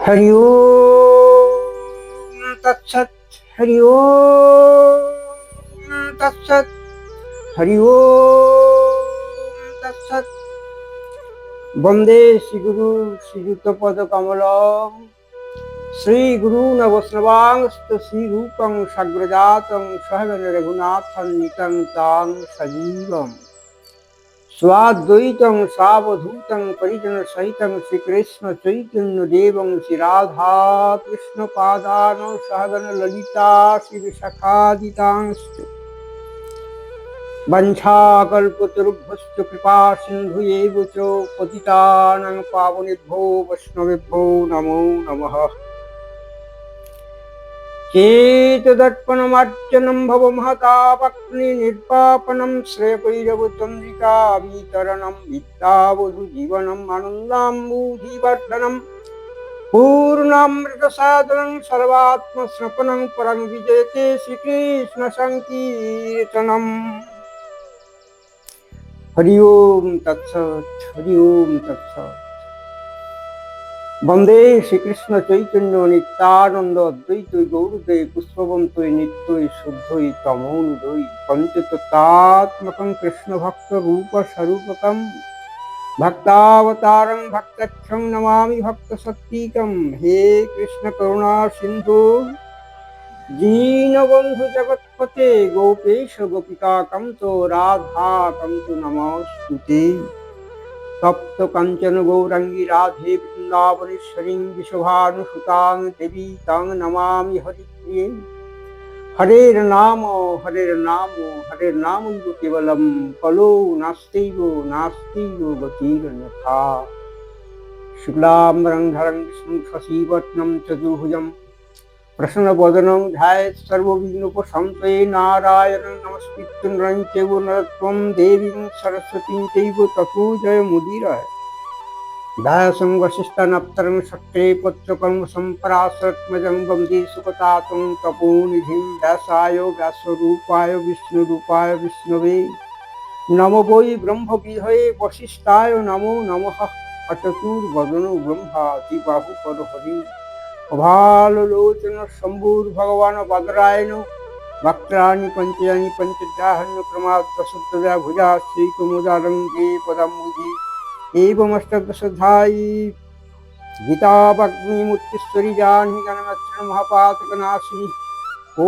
हरि ओम तत्सत्। हरि ओम तत्सत्। हरि ओम तत्सत्। वंदे श्रीगुरु श्रीयुत पद कमलम श्री गुरु वैष्णवांस्त श्री रूपं सग्रजातं सहगण रघुनाथं तां सजीवम् स्वाद्वैतं सावधूतं परिजन सहितं श्रीकृष्ण चैतन्य देवं श्री राधा कृष्ण पादान सहगण ललिता श्री विशाखादितांश्च वंशाकल्पतरुभ्यश्च कृपा सिन्धुएव च पतितानां पावनेभ्यो वैष्णवेभ्यो नमो नमः। चेतदर्पणमार्चनं भवमहतापग्नि निर्वापनं श्रेयपैरवचन्द्रिका वितरणं विद्यावधूजीवनम् आनन्दाम्बुधिवर्धनं पूर्णामृतसाधनं सर्वात्मस्नपनं परं विजयते श्रीकृष्णसङ्कीर्तनम्। हरि ओम तत्सत्। हरि ओम तत्सत्। वंदे श्रीकृष्ण चैतन्य नित्यानंद अद्वैत गौरदेव पुष्पवंतय नित्य शुद्धय तमोनुदय पंचतत्त्वात्मकं कृष्ण भक्त रूप स्वरूपकं भक्तावतारं भक्तक्षं नमामि भक्त सत्तिकं। हे कृष्ण करुणा सिंधु दीनबंधु जगत्पते गोपेश गोपिका कंतो राधा कंतो नमोस्तुते। तप्त कंचन गौरंगी राधे वृंदावनेश्वरीं विशुभानुसुतां देवी तां नमामि हरिप्रिये। हरेर्नाम हरेर्नाम केवलं कलो नास्त्यैव गतिरन्यथा। शुक्लाम्बरधरं विष्णुं शशिवर्णं चतुर्भुजं प्रसन्नवदनं ध्यायेत् सर्वविघ्नोपशान्तये। नारायणं नमस्कृत्य नरं चैव नरोत्तमं देवीं सरस्वतीं चैव ततो जयमुदीरये। दासं वसिष्ठनप्तरं शक्रे पुत्रकं सम्पराशरत्मजं वन्दे सुकतातं तपोनिधिं व्यासाय व्यासरूपाय विष्णुरूपाय विष्णवे नमो वै ब्रह्मविधये वसिष्ठाय नमो नमः। अचतुर्वदनो ब्रह्मा द्विबाहुपरहरि अभालोचन शम्भुर्भगवान् बादरायण वक्त्राणि पञ्चयानि पञ्चदाहन्य क्रमात् भुजा श्रीकुमुदारङ्गे पदाम्बुजे एवमष्टदशधायी गीताभग्निमूर्तिश्वरी जाह्नवी गणनक्षत्र महापातकनाशिनी ॐ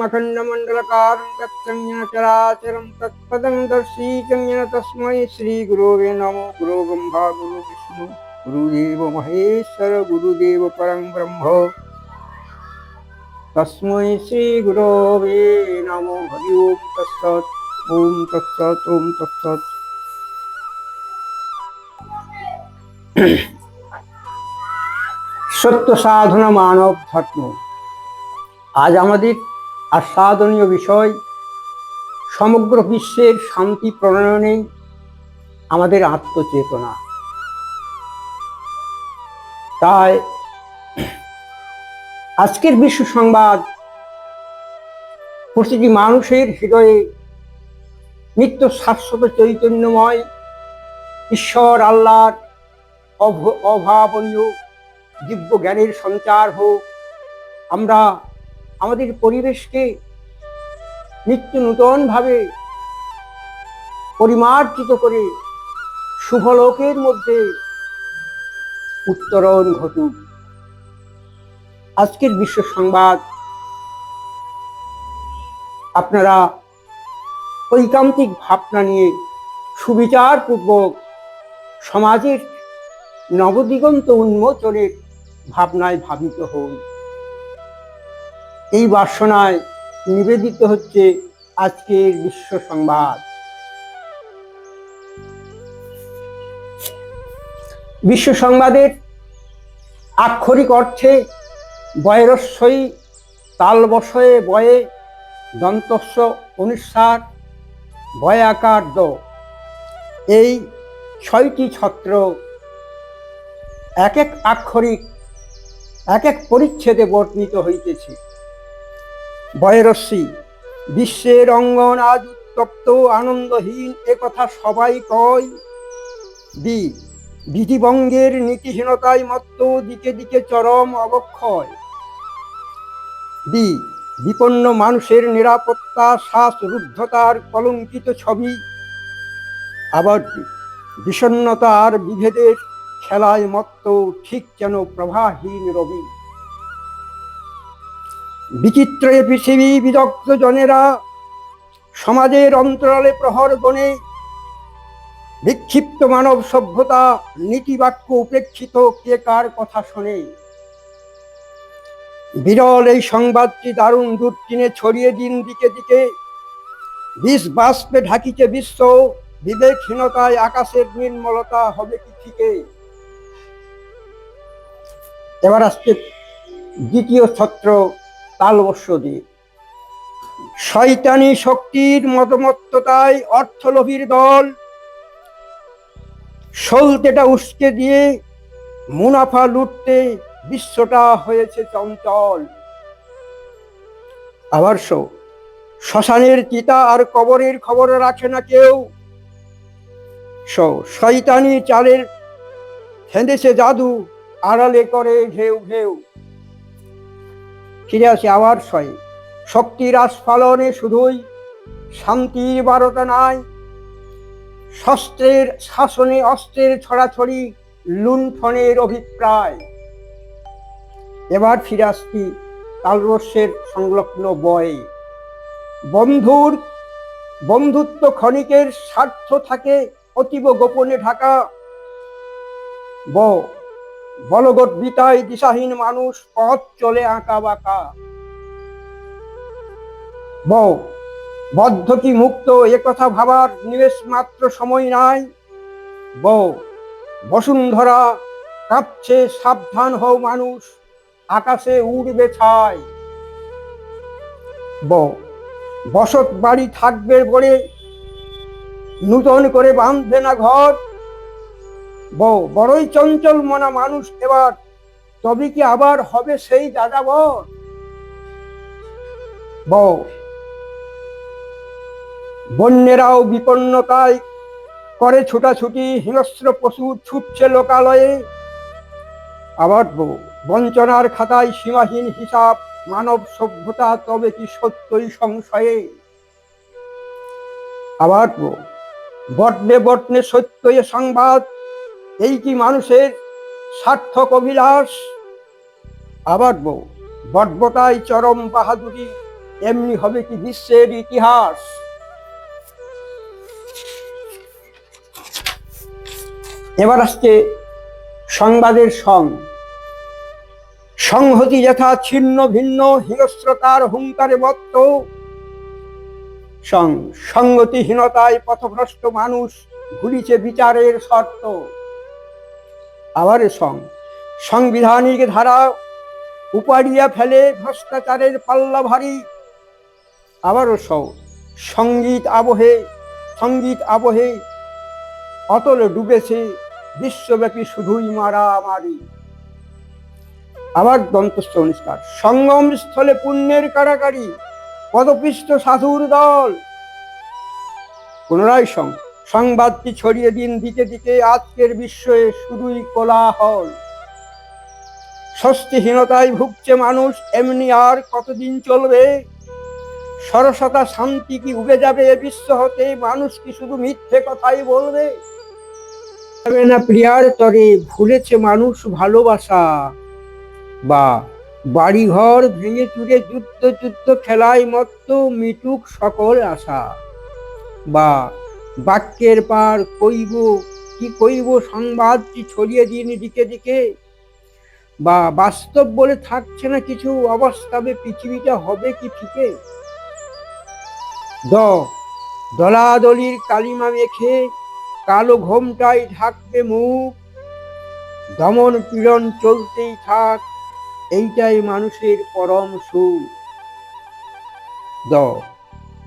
अखण्डमण्डलकारं गच्छं येन चराचरं तत्पदं दर्शितं येन तस्मै श्रीगुरवे नमो। गुरो ब्रह्मा गुरु विष्णु गुरुदेव महेश्वर गुरुदेव परं ब्रह्म तस्मै श्रीगुरवे नमो। हरि ओम तत्सत्। ओम तत्सत्। ओम तत्सत्। সত্য সাধনা মানব ধর্ম। আজ আমাদের আস্বাদনীয় বিষয় সমগ্র বিশ্বের শান্তি প্রণয়নে আমাদের আত্মচেতনা। তাই আজকের বিশ্ব সংবাদ প্রতিটি মানুষের হৃদয়ে নিত্য শাশ্বত চৈতন্যময় ঈশ্বর আল্লাহর অভাবনীয় দিব্য জ্ঞানের সঞ্চার হোক। আমরা আমাদের পরিবেশকে নিত্য নূতনভাবে পরিমার্জিত করে শুভলোকের মধ্যে উত্তরণ ঘটুক। আজকের বিশ্ব সংবাদ আপনারা ঐকান্তিক ভাবনা নিয়ে সুবিচারপূর্বক সমাজের নবদিগন্ত উন্মোচনের ভাবনায় ভাবিত হন। এই বাসনায় নিবেদিত হচ্ছে আজকের বিশ্ব সংবাদ। বিশ্ব সংবাদের আক্ষরিক অর্থে বয়রস্বই তালবশয়ে বয়ে দন্তস্ব অনুসার বয়াকার দ এই ৬টি ছত্র এক এক আক্ষরিক এক এক পরিচ্ছেদে বর্ণিত হইতেছে। বয়রস্বী বিশ্বের অঙ্গন আজ উত্তপ্ত আনন্দহীন, একথা সবাই কয়। বি বিধিভঙ্গের নীতিহীনতায় মত্ত দিকে দিকে চরম অবক্ষয়। বিপন্ন মানুষের নিরাপত্তা শ্বাসরুদ্ধতার কলঙ্কিত ছবি। আবার বিষণ্ণতার বিভেদের খেলায় মত্ত ঠিক যেন প্রভাহীন রবি। বিচিত্র পৃথিবী বিদগ্ধ জনেরা সমাজের অন্তরালে প্রহর গণে। বিক্ষিপ্ত মানব সভ্যতা নীতিবাক্য উপেক্ষিত কে কার কথা শোনে। বিরল এই সংবাদটি দারুণ দুর্দিনে ছড়িয়ে দিন দিকে দিকে। বিষ বাষ্পে ঢাকিছে বিশ্ব, বিবেকহীনতায় আকাশের নির্মলতা হবে কি ফিকে। এবার আসছে দ্বিতীয় ছত্র, তালবস্য দিয়ে। শয়তানি শক্তির মদমত্ততায় অর্থলোভীর দল সলতেটা উস্কে দিয়ে মুনাফা লুটতে বিশ্বটা হয়েছে চঞ্চল। আবার শ্মশানের চিতা আর কবরের খবর রাখে না কেউ। শয়তানি চালের ফেঁদেছে জাদু, আড়ালে করে ঘেউ ঘেউ। ফিরে আসে আবার শক্তির আস্ফালনে শুধুই শান্তির বারতা নাই। শস্ত্রের শাসনে অস্ত্রের ছড়াছড়ি, লুণ্ঠনের অভিপ্রায়। এবার ফিরে আসছি তালবস্যের সংলগ্ন বয়ে। বন্ধুত্ব ক্ষণিকের স্বার্থ থাকে অতীব গোপনে ঢাকা। বলগদ্বিতায় দিশাহীন মানুষ পথ চলে আঁকা বাঁকা। বদ্ধ কি মুক্ত একথা ভাবার নিমেষ মাত্র সময় নাই। বসুন্ধরা কাঁপছে, সাবধান হও মানুষ, আকাশে উড়বে ছাই। বসত বাড়ি থাকবে বলে নূতন করে বাঁধবে না ঘর। বড়ই চঞ্চল মনা মানুষ এবার, তবে কি আবার হবে সেই যাযাবর। বন্যেরাও বিপন্নতায় করে ছুটাছুটি, হিংস্র পশু ছুটছে লোকালয়ে। আবার বঞ্চনার খাতায় সীমাহীন হিসাব, মানব সভ্যতা তবে কি সত্যই সংশয়ে। আবার বটনে বটনে সত্য এ সংবাদ, এই কি মানুষের সার্থক অভিলাষ। আবার বটবটায় চরম বাহাদুরি, এমনি হবে কি বিশ্বের ইতিহাস। এবার আসছে সংবাদের সংহতি যথা ছিন্ন ভিন্ন হিংস্রতার হুঙ্কারে মত্ত। সংগতিহীনতায় পথভ্রষ্ট মানুষ ভুলিছে বিচারের শর্ত। আবার সাংবিধানিক ধারা উপাড়িয়া ফেলে ভ্রষ্টাচারের পাল্লা ভারী। আবারও সঙ্গীত আবহে অতল ডুবেছে বিশ্বব্যাপী শুধুই মারামারি। আবার দন্তস্থ অনুষ্কার, সঙ্গম স্থলে পুণ্যের কারাকারি, পদপিষ্ট সাধুর দল। পুনরায় সংবাদটি ছড়িয়ে দিন দিকে দিকে, আজকের বিশ্বে শুধুই কোলাহল। স্বস্তিহীনতায় ভুগছে মানুষ, এমনি আর কতদিন চলবে। সরসতা শান্তি কি উবে যাবে এ বিশ্ব হতে, মানুষ কি শুধু মিথ্যে কথাই বলবে। না প্রিয়ার তরে ভুলেছে মানুষ ভালোবাসা, বা বাড়িঘর ভেঙে চুরে যুদ্ধ খেলায় মত্ত মিটুক সকল আশা। বা বাক্যের পার কইব সংবাদটি ছড়িয়ে দিন দিকে দিকে। বা বাস্তব বলে থাকছে না কিছু, অবাস্তবে পৃথিবীটা হবে কি ফিকে। দলাদলির কালিমা মেখে কালো ঘোমটায় ঢাকবে মুখ। দমন পীড়ন চলতেই থাক, এইটাই মানুষের পরম সুখ।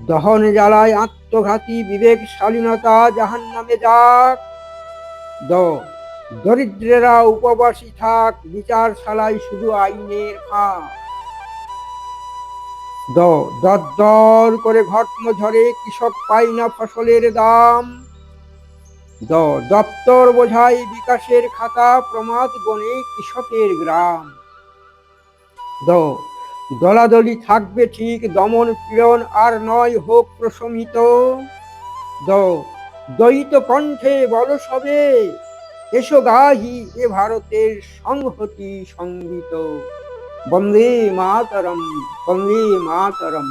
দহন জ্বালায় আত্মঘাতী বিবেক শালীনতা জাহান্নামে যাক। দরিদ্রেরা উপবাসী থাক, বিচারশালায় শুধু আইনের ফাঁক। দর করে ঘটনা ঝরে, কৃষক পায় না ফসলের দাম। দ দপ্তর বোঝাই বিকাশের খাতা, প্রমাদ গণে কৃষকের গ্রাম। দ দলাদলি থাকবে ঠিক, দমন পীড়ন আর নয় হোক প্রশমিত। দ দ্বৈত কণ্ঠে বল সবে, এসো গাহি এ ভারতের সংহতি সঙ্গীত। বন্দে মাতরম, বন্দে মাতরম।